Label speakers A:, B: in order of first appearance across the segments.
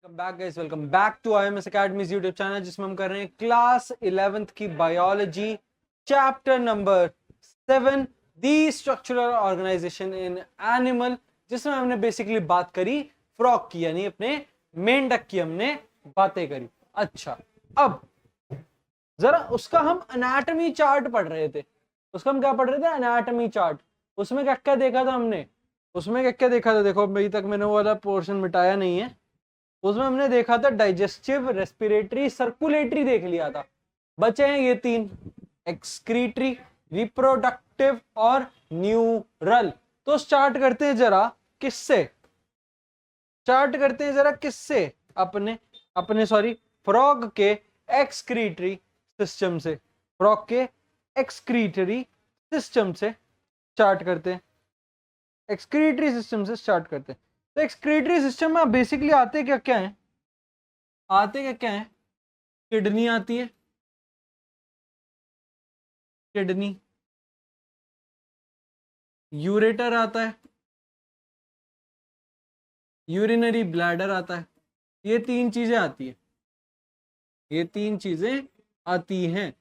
A: Back guys, welcome back to IMS Academy's YouTube channel, जिसमें हम कर रहे हैं क्लास 11th की biology chapter number 7 the structural organisation in animal, जिसमें हमने बेसिकली बात करी फ्रॉग की, यानी अपने मेंढक की हमने बातें करी। अच्छा, अब जरा उसका हम एनाटॉमी चार्ट पढ़ रहे थे। उसका हम क्या पढ़ रहे थे? Anatomy chart. उसमें क्या क्या देखा था हमने? उसमें क्या क्या देखा था? देखो, अभी तक मैंने वो वाला पोर्शन मिटाया नहीं है। उसमें हमने देखा था डाइजेस्टिव, रेस्पिरेटरी, सर्कुलेटरी देख लिया था। बचे हैं ये तीन, एक्सक्रीटरी, रिप्रोडक्टिव और न्यूरल। तो स्टार्ट करते हैं जरा किससे? स्टार्ट करते हैं जरा किससे? अपने अपने सॉरी फ्रॉग के एक्सक्रीटरी सिस्टम से। फ्रॉग के एक्सक्रीटरी सिस्टम से स्टार्ट करते हैं। एक्सक्रीटरी सिस्टम से स्टार्ट करते हैं। तो एक्सक्रीटरी सिस्टम में बेसिकली आते क्या क्या है? आते क्या क्या है? किडनी आती है, किडनी। यूरेटर आता है, यूरिनरी ब्लैडर आता है। ये तीन चीजें आती है, ये तीन चीजें आती हैं।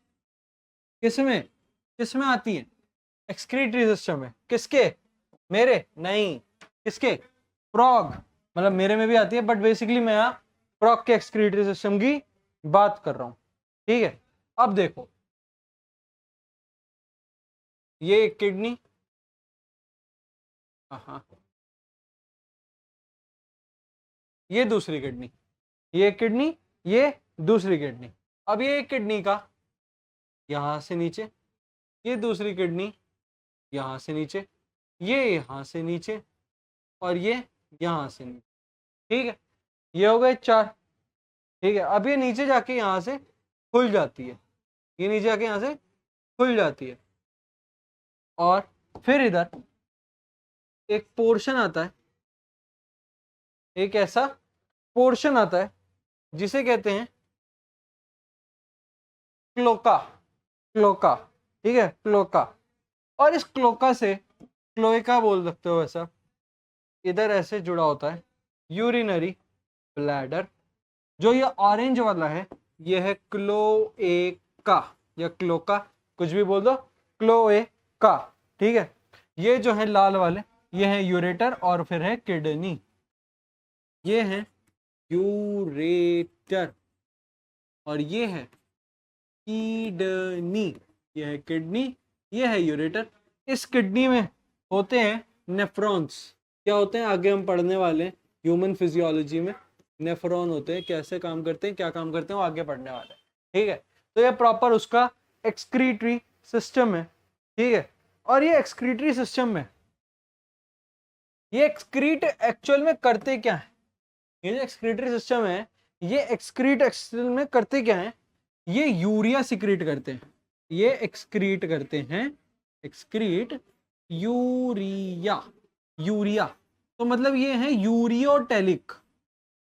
A: किसमें? किसमें आती हैं? एक्सक्रीटरी सिस्टम में। किसके? मेरे नहीं, किसके? फ्रॉग। मतलब मेरे में भी आती है, बट बेसिकली मैं यहाँ फ्रॉग के एक्सक्रीटरी सिस्टम की बात कर रहा हूं। ठीक है, अब देखो, ये एक किडनी, हाँ, ये दूसरी किडनी, ये किडनी, ये दूसरी किडनी। अब ये एक किडनी का यहां से नीचे, ये दूसरी किडनी यहां से नीचे, ये यहां से नीचे, और ये यहां से नीचे। ठीक है, ये हो गए चार। ठीक है, अब ये नीचे जाके यहां से खुल जाती है, ये नीचे जाके यहां से खुल जाती है। और फिर इधर एक पोर्शन आता है, एक ऐसा पोर्शन आता है जिसे कहते हैं क्लोका। क्लोका, ठीक है, क्लोका। और इस क्लोका से, क्लोएका बोल सकते हो ऐसा, इधर ऐसे जुड़ा होता है यूरिनरी ब्लैडर। जो ये ऑरेंज वाला है, ये है क्लोएका या क्लोका, कुछ भी बोल दो, क्लोएका। ठीक है, ये जो है लाल वाले, ये है यूरेटर, और फिर है किडनी। ये है यूरेटर और ये है किडनी। ये है किडनी, ये है यूरेटर। इस किडनी में होते हैं नेफ्रॉन्स। क्या होते हैं? आगे हम पढ़ने वाले हैं ह्यूमन फिजियोलॉजी में। नेफ्रॉन होते हैं, कैसे काम करते हैं, क्या काम करते हैं, वो आगे पढ़ने वाले हैं। ठीक है, तो ये प्रॉपर उसका एक्सक्रीटरी सिस्टम है। ठीक है, और ये एक्सक्रीटरी सिस्टम में ये एक्सक्रीट एक्चुअल में करते क्या है? ये जो एक्सक्रीटरी सिस्टम है, ये एक्सक्रीट एक्चुअल में करते क्या है? ये यूरिया सिक्रीट करते हैं, ये एक्सक्रीट करते हैं, एक्सक्रीट यूरिया। यूरिया तो मतलब ये है यूरियोटेलिक।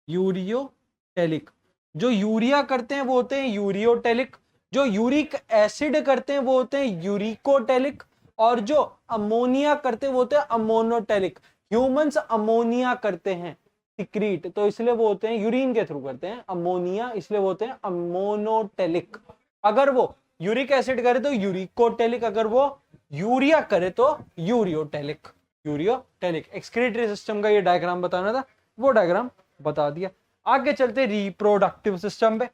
A: यूरियोटेलिक। जो यूरिया करते हैं वो होते हैं यूरियोटेलिक, जो यूरिक एसिड करते हैं वो होते हैं यूरिकोटेलिक, और जो अमोनिया करते हैं वो होते हैं अमोनोटेलिक। ह्यूमंस अमोनिया करते हैं सिक्रीट, तो इसलिए वो होते हैं यूरिन के थ्रू करते हैं अमोनिया, इसलिए वो होते हैं अमोनोटेलिक। अगर वो यूरिक एसिड करे तो यूरिकोटेलिक, अगर वो यूरिया करे तो यूरियोटेलिक। यूरियोटेलिक। एक्सक्रीटरी सिस्टम का ये डायग्राम बताना था, वो डायग्राम बता दिया। आगे चलते रिप्रोडक्टिव सिस्टम पे।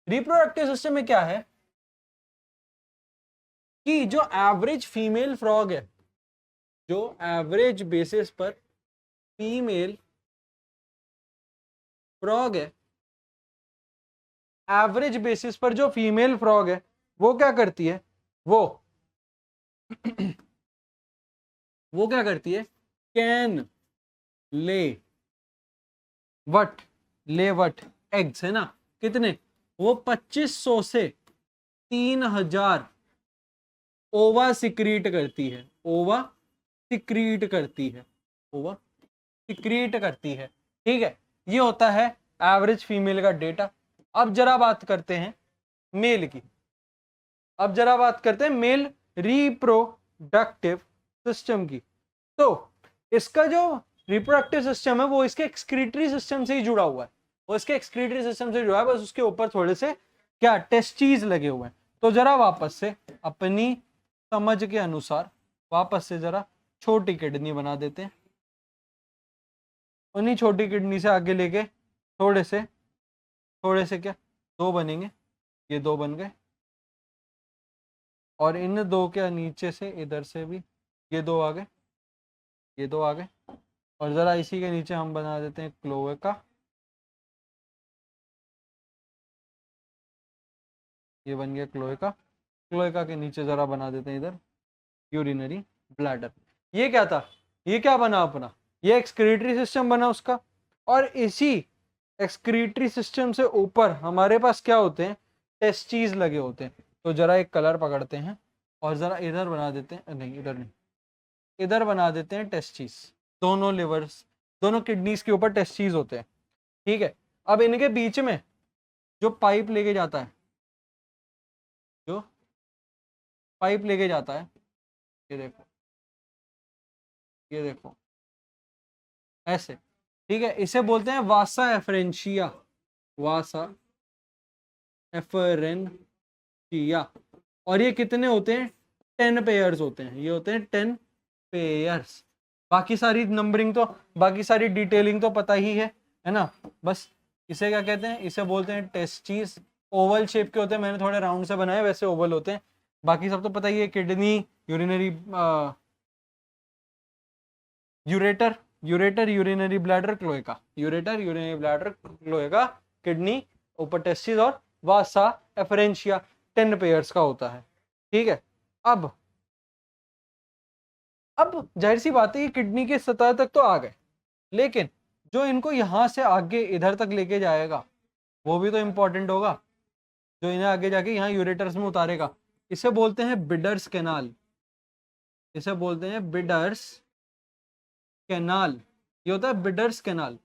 A: रिप्रोडक्टिव सिस्टम में क्या है कि जो एवरेज फीमेल फ्रॉग है, जो एवरेज बेसिस पर फीमेल फ्रॉग है, एवरेज बेसिस पर जो फीमेल फ्रॉग है, वो क्या करती है? वो वो क्या करती है? कैन ले वट, ले वट एग्स, है ना? कितने? वो 2500 से 3000 ओवा सिक्रीट करती है। ओवा सिक्रीट करती है, ओवा सिक्रीट करती है। ठीक है, ये होता है एवरेज फीमेल का डेटा। अब जरा बात करते हैं मेल की। अब जरा बात करते हैं मेल रिप्रोडक्टिव सिस्टम की। तो इसका जो रिप्रोडक्टिव सिस्टम है वो इसके एक्सक्रीटरी सिस्टम से ही जुड़ा हुआ है। और इसके एक्सक्रीटरी सिस्टम से जो है बस उसके ऊपर थोड़े से क्या टेस्टीज लगे हुए हैं। तो जरा वापस से अपनी समझ के अनुसार वापस से जरा छोटी किडनी बना देते हैं। उन्हीं छोटी किडनी से आगे लेके थोड़े से क्या दो बनेंगे, ये दो बन गए, और इन दो के नीचे से इधर से भी ये दो आ गए, ये दो आ गए, और जरा इसी के नीचे हम बना देते हैं क्लोएका, ये बन गया क्लोएका। क्लोएका के नीचे जरा बना देते हैं इधर यूरिनरी ब्लैडर। ये क्या था, ये क्या बना अपना, ये एक्सक्रीटरी सिस्टम बना उसका। और इसी एक्सक्रीटरी सिस्टम से ऊपर हमारे पास क्या होते हैं, टेस्टीज लगे होते हैं। तो जरा एक कलर पकड़ते हैं और जरा इधर बना देते हैं, नहीं इधर नहीं, इधर बना देते हैं टेस्टीज। दोनों लिवर्स, दोनों किडनीज के ऊपर टेस्टीज होते हैं, ठीक है। अब इनके बीच में जो पाइप लेके जाता है, जो पाइप लेके जाता है, ये देखो, ये देखो ऐसे, ठीक है, इसे बोलते हैं वासा एफरेंशिया, वासा एफरेंशिया। और ये कितने होते हैं, 10 पेयर्स होते हैं, ये होते हैं 10 पेयर्स। बाकी सारी नंबरिंग तो, बाकी सारी डिटेलिंग तो पता ही है ना। बस इसे क्या कहते हैं, इसे बोलते हैं टेस्टीज। ओवल शेप के होते हैं, मैंने थोड़े राउंड से बनाए, वैसे ओवल होते हैं। बाकी सब तो पता ही है, kidney, urinary ureter, urinary bladder, cloaca, ureter, urinary bladder, cloaca, kidney, ऊपर टेस्टिस, और वासा एफरेंशिया 10 पेयर्स का होता है, ठीक है। अब जाहिर सी बात है ये किडनी के सतह तक तो आ गए, लेकिन जो इनको यहां से आगे इधर तक लेके जाएगा वो भी तो इंपॉर्टेंट होगा, जो इन्हें आगे जाके यहाँ यूरेटर्स में उतारेगा। इसे बोलते हैं बिडर्स कैनाल, इसे बोलते हैं बिडर्स कैनाल। ये होता है बिडर्स कैनाल,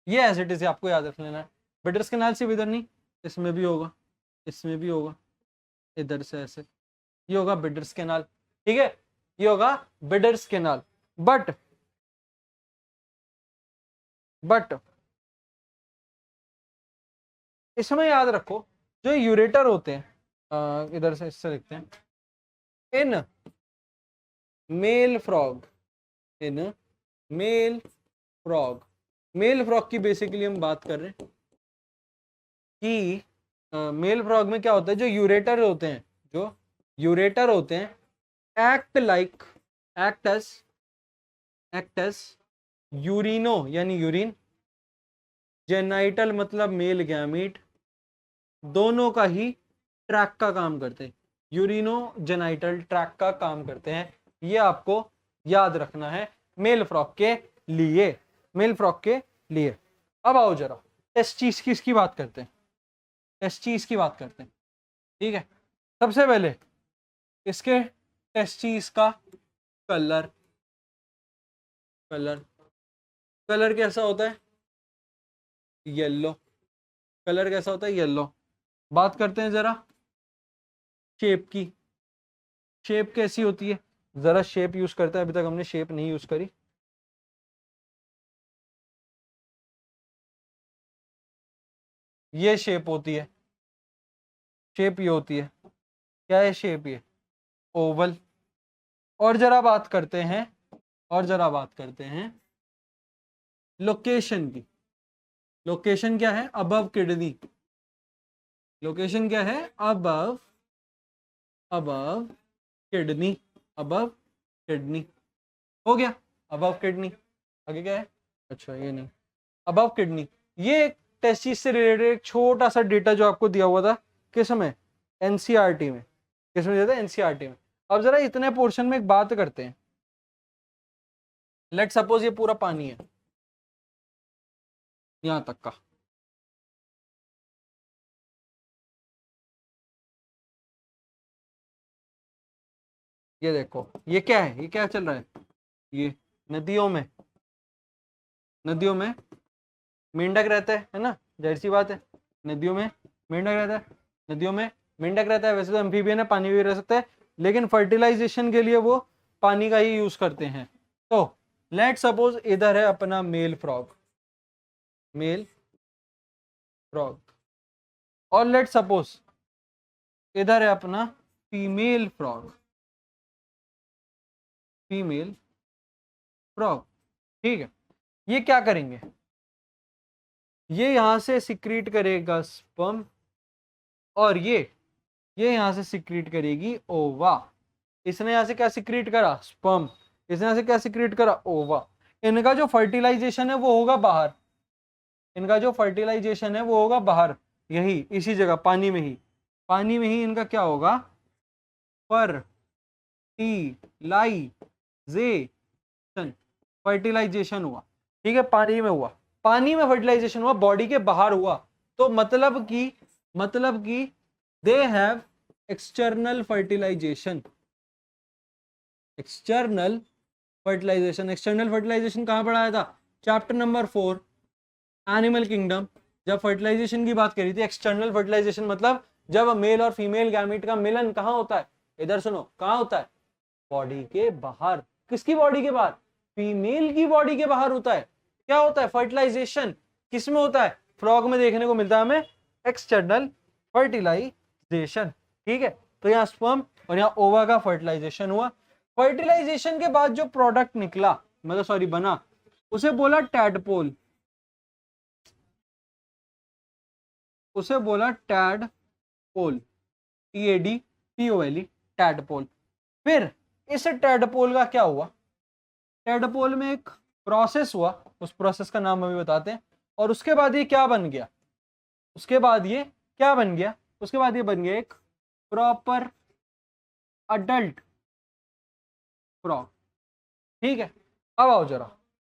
A: ये एज इट इज आपको याद रख लेना है। बिडर्स कैनाल सिर्फ इधर नहीं, इसमें भी होगा, इसमें भी होगा, इधर से ऐसे, ये होगा बिडर्स कैनाल, ठीक है, ये होगा बिडर्स कैनाल। बट इसमें याद रखो, जो यूरेटर होते हैं, इधर से इससे लिखते हैं, in male frog, in male frog, mail frog की बेसिकली हम बात कर रहे हैं कि मेल फ्रॉग में क्या होता है, जो यूरेटर होते हैं, जो यूरेटर होते हैं, एक्ट एज यूरिनो यानी यूरिन, जेनाइटल मतलब मेल गैमीट, दोनों का ही ट्रैक का काम करते हैं, यूरिनो जेनाइटल ट्रैक का काम करते हैं। ये आपको याद रखना है मेल फ्रॉग के लिए, मेल फ्रॉग के लिए। अब आओ जरा टेस्टिस की इसकी बात करते हैं, टेस्टिस की बात करते हैं, ठीक है। सबसे पहले इसके टेस्टिस का कलर, कलर कलर कैसा होता है, येलो, कलर कैसा होता है, येलो। बात करते हैं जरा शेप की, शेप कैसी होती है, जरा शेप यूज करते हैं, अभी तक हमने शेप नहीं यूज करी। ये शेप होती है, शेप ये होती है, क्या है शेप, ये ओवल। और जरा बात करते हैं, और जरा बात करते हैं लोकेशन की, लोकेशन क्या है, अबव किडनी, लोकेशन क्या है, above, above kidney, above kidney, हो गया अबव किडनी। आगे क्या है, अच्छा ये नहीं, अबव किडनी। ये एक टेस्टिस से रिलेटेड एक छोटा सा डेटा जो आपको दिया हुआ था, किस में, एनसीईआरटी में, किस में दिया था, एनसीईआरटी में। अब जरा इतने पोर्शन में एक बात करते हैं, लेट सपोज ये पूरा पानी है यहां तक का, ये देखो ये क्या है, ये क्या चल रहा है, ये नदियों में, नदियों में मेंढक रहता है ना, जाहिर सी बात है, नदियों में मेंढक रहता है, नदियों में मेंढक रहता है। वैसे तो एम्फीबियन है, पानी भी रह सकता है, लेकिन फर्टिलाइजेशन के लिए वो पानी का ही यूज करते हैं। तो लेट सपोज इधर है अपना मेल फ्रॉग, मेल फ्रॉग। और लेट सपोज इधर है अपना फीमेल फ्रॉग, फीमेल फ्रॉग, ठीक है। ये क्या करेंगे, ये यहां से सिक्रीट करेगा स्पर्म, और ये यहां से सिक्रीट करेगी ओवा। इसने यहां से क्या सिक्रीट करा, स्पर्म। इसने यहां से क्या सिक्रीट करा, ओवा। इनका जो फर्टिलाइजेशन है वो होगा बाहर, इनका जो फर्टिलाइजेशन है वो होगा बाहर, यही इसी जगह पानी में ही, पानी में ही इनका क्या होगा, फर्टिलाइजेशन, फर्टिलाइजेशन हुआ, ठीक है, पानी में हुआ, पानी में फर्टिलाइजेशन हुआ, बॉडी के बाहर हुआ। तो मतलब कि they have external fertilisation, external fertilisation. External fertilisation कहां पढ़ाया था, चैप्टर नंबर 4 एनिमल किंगडम, जब फर्टिलाइजेशन की बात करी थी। एक्सटर्नल फर्टिलाइजेशन मतलब जब मेल और फीमेल गैमीट का मिलन कहां होता है, इधर सुनो, कहां होता है, बॉडी के बाहर। किसकी बॉडी के बाहर, फीमेल की बॉडी के बाहर होता है। क्या होता है, फर्टिलाइजेशन। किसमें होता है, फ्रॉग में देखने को मिलता है हमें एक्सटर्नल फर्टिलाइजेशन, ठीक है। तो यहाँ स्पर्म और यहाँ ओवा का फर्टिलाइजेशन हुआ। फर्टिलाइजेशन के बाद जो प्रोडक्ट निकला, मतलब सॉरी बना, उसे बोला टैडपोल, उसे बोला टैडपोल, TADPOLE, टैडपोल। फिर इस टैडपोल का क्या हुआ, टैडपोल में एक प्रोसेस हुआ, उस प्रोसेस का नाम अभी बताते हैं। और उसके बाद ये क्या बन गया, उसके बाद ये क्या बन गया, उसके बाद ये बन गया एक प्रॉपर अडल्ट फ्रॉग, ठीक है। अब आओ जरा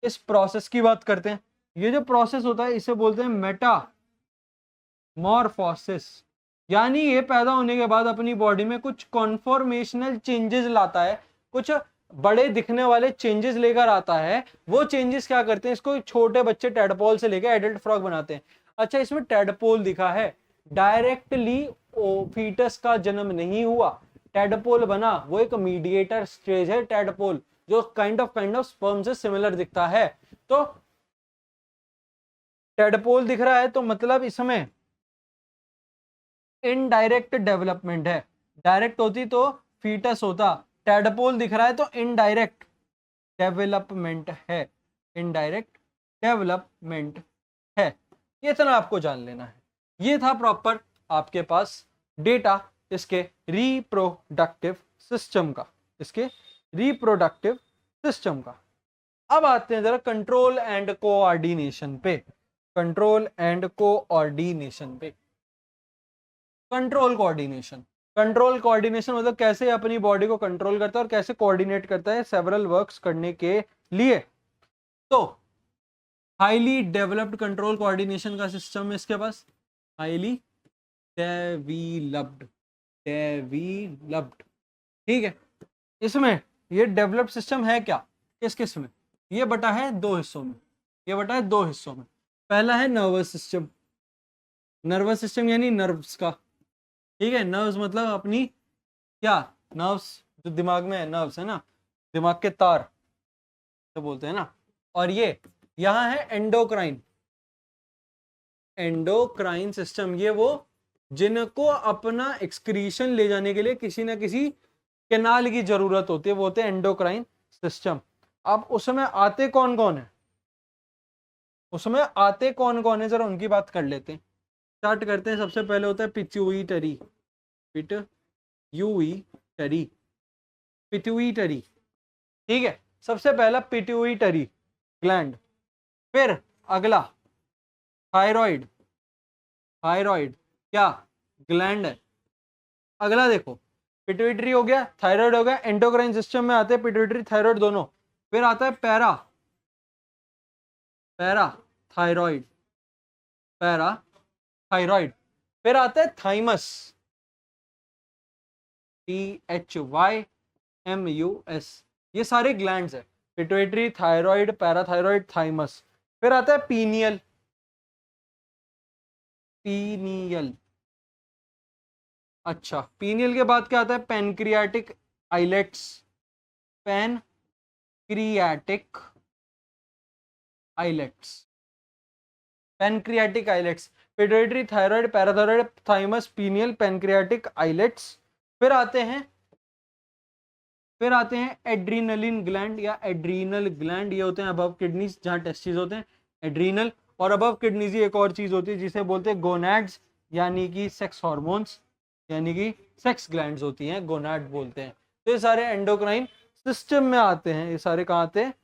A: इस प्रोसेस की बात करते हैं। ये जो प्रोसेस होता है इसे बोलते हैं मेटामॉर्फोसिस, यानी ये पैदा होने के बाद अपनी बॉडी में कुछ कॉन्फॉर्मेशनल चेंजेस लाता है, कुछ बड़े दिखने वाले चेंजेस लेकर आता है। वो चेंजेस क्या करते हैं, इसको छोटे बच्चे टैडपोल से लेकर एडल्ट फ्रॉग बनाते हैं। अच्छा, इसमें टैडपोल दिखा है, डायरेक्टली फीटस का जन्म नहीं हुआ, टैडपोल बना, वो एक मीडिएटर स्टेज है टैडपोल, जो काइंड ऑफ स्पर्म से सिमिलर दिखता है। तो टैडपोल दिख रहा है तो मतलब इसमें इनडायरेक्ट डेवलपमेंट है, डायरेक्ट होती तो फीटस होता, टैडपोल दिख रहा है तो इनडायरेक्ट डेवलपमेंट है, इनडायरेक्ट डेवलपमेंट है। ये इतना आपको जान लेना है। ये था प्रॉपर आपके पास डेटा इसके रिप्रोडक्टिव सिस्टम का, इसके रिप्रोडक्टिव सिस्टम का। अब आते हैं जरा कंट्रोल एंड कोऑर्डिनेशन पे, कंट्रोल एंड कोऑर्डिनेशन पे। कंट्रोल कोऑर्डिनेशन, कंट्रोल कोऑर्डिनेशन मतलब कैसे अपनी बॉडी को कंट्रोल करता है और कैसे कोऑर्डिनेट करता है सेवरल वर्क्स करने के लिए। तो हाईली डेवलप्ड कंट्रोल कोऑर्डिनेशन का सिस्टम है इसके पास, हाईली डेवलप्ड, डेवलप्ड, ठीक है। इसमें ये डेवलप्ड सिस्टम है क्या, किस किस में, ये बटा है दो हिस्सों में, ये बटा है दो हिस्सों में। पहला है नर्वस सिस्टम, नर्वस सिस्टम यानी नर्व्स का, ठीक है। नर्व्स मतलब अपनी क्या, नर्व्स जो दिमाग में है, नर्व्स है ना, दिमाग के तार तो बोलते हैं ना। और ये यहां है एंडोक्राइन, एंडोक्राइन सिस्टम, ये वो जिनको अपना एक्सक्रीशन ले जाने के लिए किसी ना किसी कैनाल की जरूरत होती है, वो होते हैं एंडोक्राइन सिस्टम। अब उसमें आते कौन कौन है, उसमें आते कौन कौन है जरा उनकी बात कर लेते हैं। स्टार्ट करते हैं, सबसे पहले होता है पिट्यूटरी, पिट्यूटरी, पिट्यूटरी, ठीक है। सबसे पहला पिट्यूटरी ग्लैंड, फिर अगला थायराइड, थायराइड क्या ग्लैंड है। अगला देखो पिट्यूटरी हो गया, थायराइड हो गया, एंडोक्राइन सिस्टम में आते हैं पिट्यूटरी थायराइड दोनों। फिर आता है para, para thyroid, para thyroid. फिर आता है थाइमस, THYMUS, ये सारे ग्लैंड्स है, पिट्यूटरी, थायराइड, पैराथायराइड, थाइमस। फिर आता है पीनियल, पीनियल, अच्छा पीनियल के बाद क्या आता है, pancreatic islets, pancreatic islets, pancreatic islets. Pituitary, thyroid, parathyroid, thymus, pineal, pancreatic, islets. फिर आते हैं एड्रीनलिन ग्लैंड या एड्रीनल ग्लैंड, ये होते हैं अबव किडनीज, जहां टेस्टिस होते हैं, एड्रीनल। और अबव किडनीज ही एक और चीज होती है जिसे बोलते हैं गोनैड्स, यानी कि सेक्स हार्मोन्स, यानी कि सेक्स ग्लैंड्स होती हैं, गोनाड बोलते हैं। तो ये सारे एंडोक्राइन सिस्टम में आते हैं, ये सारे कहाँ आते हैं?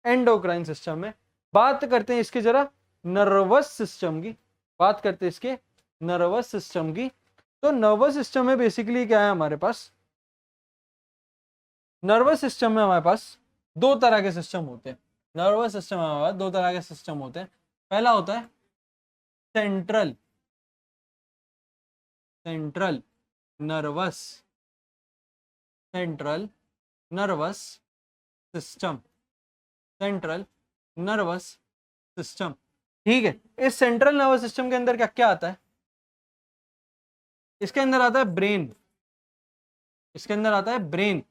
A: एंडोक्राइन सिस्टम में। बात करते हैं इसके जरा नर्वस सिस्टम की, बात करते हैं इसके नर्वस सिस्टम की। तो नर्वस सिस्टम में बेसिकली क्या है हमारे पास? नर्वस सिस्टम में हमारे पास दो तरह के सिस्टम होते हैं। नर्वस सिस्टम में हमारे पास दो तरह के सिस्टम होते हैं। पहला होता है central nervous system, central nervous system. ठीक है, इस सेंट्रल नर्वस सिस्टम के अंदर क्या क्या आता है? इसके अंदर आता है ब्रेन, इसके अंदर आता है ब्रेन,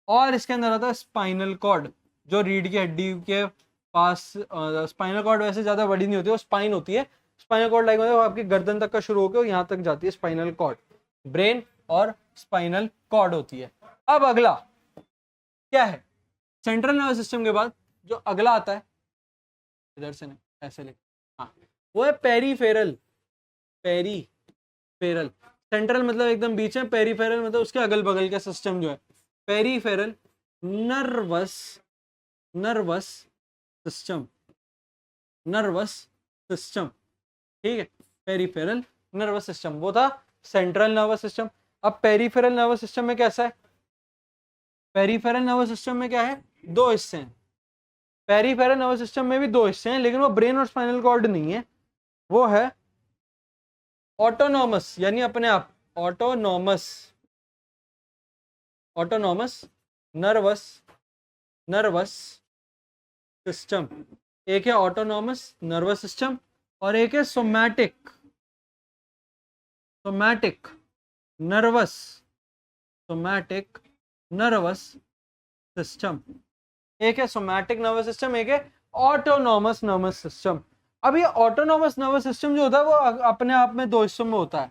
A: और इसके अंदर आता है स्पाइनल कॉर्ड, जो रीढ़ की हड्डी के पास। स्पाइनल कॉर्ड वैसे ज्यादा बड़ी नहीं होती, वो स्पाइन होती है। स्पाइनल कॉर्ड लाइक मतलब आपकी गर्दन तक का शुरू होकर यहाँ तक जाती है स्पाइनल कॉर्ड। ब्रेन और स्पाइनल कॉर्ड होती है। अब अगला क्या है? सेंट्रल नर्वस सिस्टम के बाद जो अगला आता है, इधर से नहीं, ऐसे ले, हाँ, वो है पेरीफेरल। सेंट्रल मतलब एकदम बीच में, पेरीफेरल मतलब उसके अगल बगल का सिस्टम जो है। पेरीफेरल नर्वस सिस्टम, ठीक है। पेरीफेरल नर्वस सिस्टम, वो था सेंट्रल नर्वस सिस्टम। अब पेरीफेरल नर्वस सिस्टम में कैसा है? पेरीफेरल नर्वस सिस्टम में क्या है? दो हिस्से हैं। पेरीफेरल नर्वस सिस्टम में भी दो हिस्से हैं, लेकिन वो ब्रेन और स्पाइनल कॉर्ड नहीं है, वो है ऑटोनॉमस, यानी अपने आप, ऑटोनॉमस नर्वस सिस्टम। एक है ऑटोनॉमस नर्वस सिस्टम और एक है सोमैटिक नर्वस सिस्टम। एक है सोमैटिक नर्वस सिस्टम, एक है ऑटोनॉमस नर्वस सिस्टम। अब ये ऑटोनॉमस नर्वस सिस्टम जो होता है वो अपने आप में दो हिस्सों में होता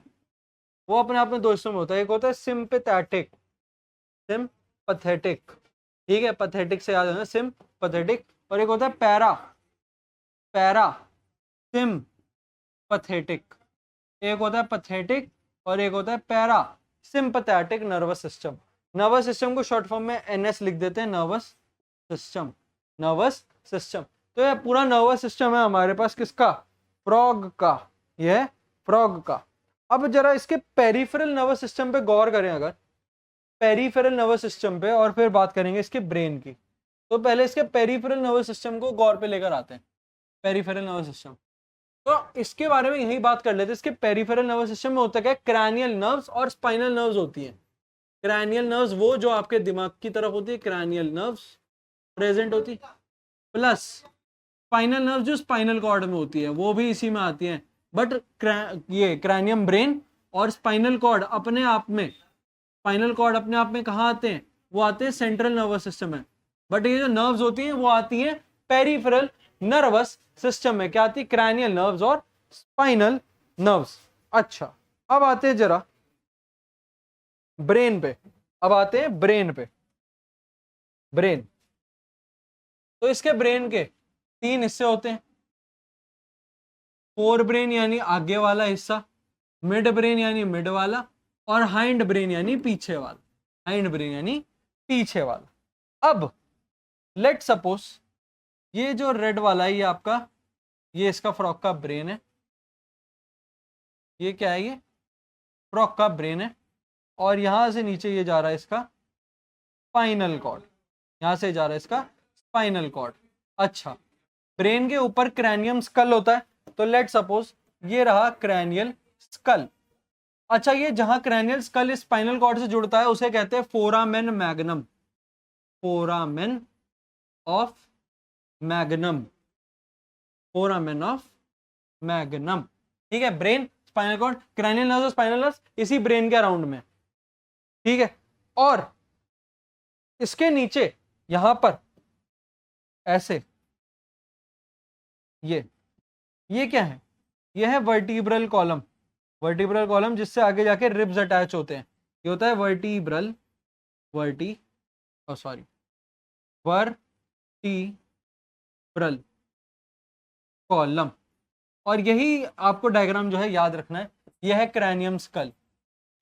A: है, एक होता है सिंपैथेटिक, ठीक है, पैथेटिक से याद है ना, सिंपैथेटिक। और एक होता है पैरासिम्पैथेटिक, एक होता है पैथेटिक और एक होता है para sympathetic nervous system. Nervous system को शॉर्ट फॉर्म में एनएस लिख देते हैं, नर्वस सिस्टम। तो ये पूरा नर्वस सिस्टम है हमारे पास, किसका? फ्रॉग का, यह है फ्रॉग का। अब जरा इसके पेरिफेरल नर्वस सिस्टम पे गौर करें, अगर पेरिफेरल नर्वस सिस्टम पे, और फिर बात करेंगे इसके ब्रेन की। तो पहले इसके पेरिफेरल नर्वस सिस्टम को गौर पे लेकर आते हैं। पेरिफेरल नर्वस सिस्टम, तो इसके बारे में यही बात कर लेते हैं। इसके पेरिफेरल नर्वस सिस्टम में होता क्या है? क्रैनियल नर्व्स और स्पाइनल नर्व्स होती हैं। क्रैनियल नर्व्स वो जो आपके दिमाग की तरफ होती है, क्रैनियल नर्व्स प्रेजेंट होती, प्लस स्पाइनल नर्व जो स्पाइनल कॉर्ड में होती है, वो भी इसी में आती है। बट ये क्रैनियम ब्रेन और स्पाइनल कॉर्ड अपने आप में, कहाँ आते हैं? वो आते हैं सेंट्रल नर्वस सिस्टम में। बट ये जो नर्व्स होती हैं वो आती हैं पेरिफेरल नर्वस सिस्टम में। क्या आती है? क्रैनियल नर्व्स और स्पाइनल नर्व्स। अच्छा, अब आते हैं जरा ब्रेन पे। ब्रेन, तो इसके ब्रेन के तीन हिस्से होते हैं। फोर ब्रेन यानी आगे वाला हिस्सा, मिड ब्रेन यानी मिड वाला, और हाइंड ब्रेन यानी पीछे वाला। अब लेट सपोज ये जो रेड वाला है, ये आपका, ये इसका फ्रॉग का ब्रेन है। ये क्या है? ये फ्रॉग का ब्रेन है। और यहां से नीचे ये जा रहा है इसका स्पाइनल कॉर्ड, अच्छा, ब्रेन के ऊपर क्रैनियम स्कल होता है। तो लेट सपोज ये रहा क्रैनियल स्कल। अच्छा, ये जहां क्रैनियल स्कल स्पाइनल कॉर्ड से जुड़ता है उसे कहते हैं फोरामेन ऑफ मैग्नम। ठीक है, brain, spinal cord, cranial nerves और स्पाइनल नर्व्स इसी ब्रेन के अराउंड में, ठीक है। और इसके नीचे यहां पर ऐसे ये क्या है? ये है वर्टिब्रल कॉलम, वर्टिब्रल कॉलम जिससे आगे जाके रिब्स अटैच होते हैं, ये होता है वर्टिब्रल वर्टिब्रल कॉलम। और यही आपको डायग्राम जो है याद रखना है, यह है क्रैनियम स्कल,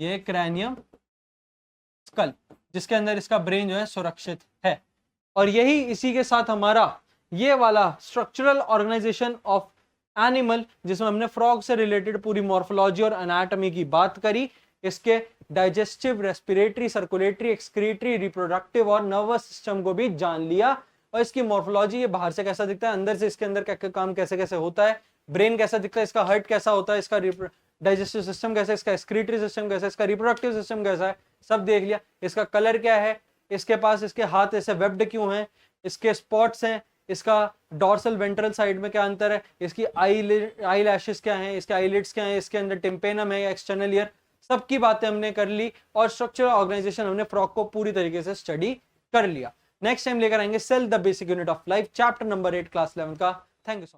A: ये है क्रैनियम स्कल जिसके अंदर इसका ब्रेन जो है सुरक्षित है। और यही इसी के साथ हमारा ये वाला स्ट्रक्चरल ऑर्गेनाइजेशन ऑफ एनिमल, जिसमें हमने फ्रॉग से रिलेटेड पूरी मॉर्फोलॉजी और एनाटॉमी की बात करी, इसके digestive, respiratory, circulatory, excretory, reproductive और नर्वस सिस्टम को भी जान लिया। और इसकी मॉर्फोलॉजी, ये बाहर से कैसा दिखता है, अंदर से इसके अंदर क्या काम कैसे कैसे होता है, ब्रेन कैसा दिखता है, इसका हार्ट कैसा होता है, इसका डाइजेस्टिव सिस्टम कैसा है, इसका एक्सक्रीटरी सिस्टम कैसा है, इसका रिप्रोडक्टिव सिस्टम कैसा है, सब देख लिया। इसका कलर क्या है, इसके पास इसके हाथ ऐसे वेब्ड क्यों हैं, इसके स्पॉट्स हैं, इसका डॉर्सल वेंट्रल साइड में क्या अंतर है, इसकी आई लैशेस क्या हैं, इसके आईलिड्स क्या हैं, इसके अंदर टिम्पेनम है या एक्सटर्नल ईयर, सबकी बातें हमने कर ली। और स्ट्रक्चरल ऑर्गेनाइजेशन हमने फ्रॉग को पूरी तरीके से स्टडी कर लिया। नेक्स्ट टाइम लेकर आएंगे cell the basic unit of life, chapter number 8 class 11 का। Thank you so much.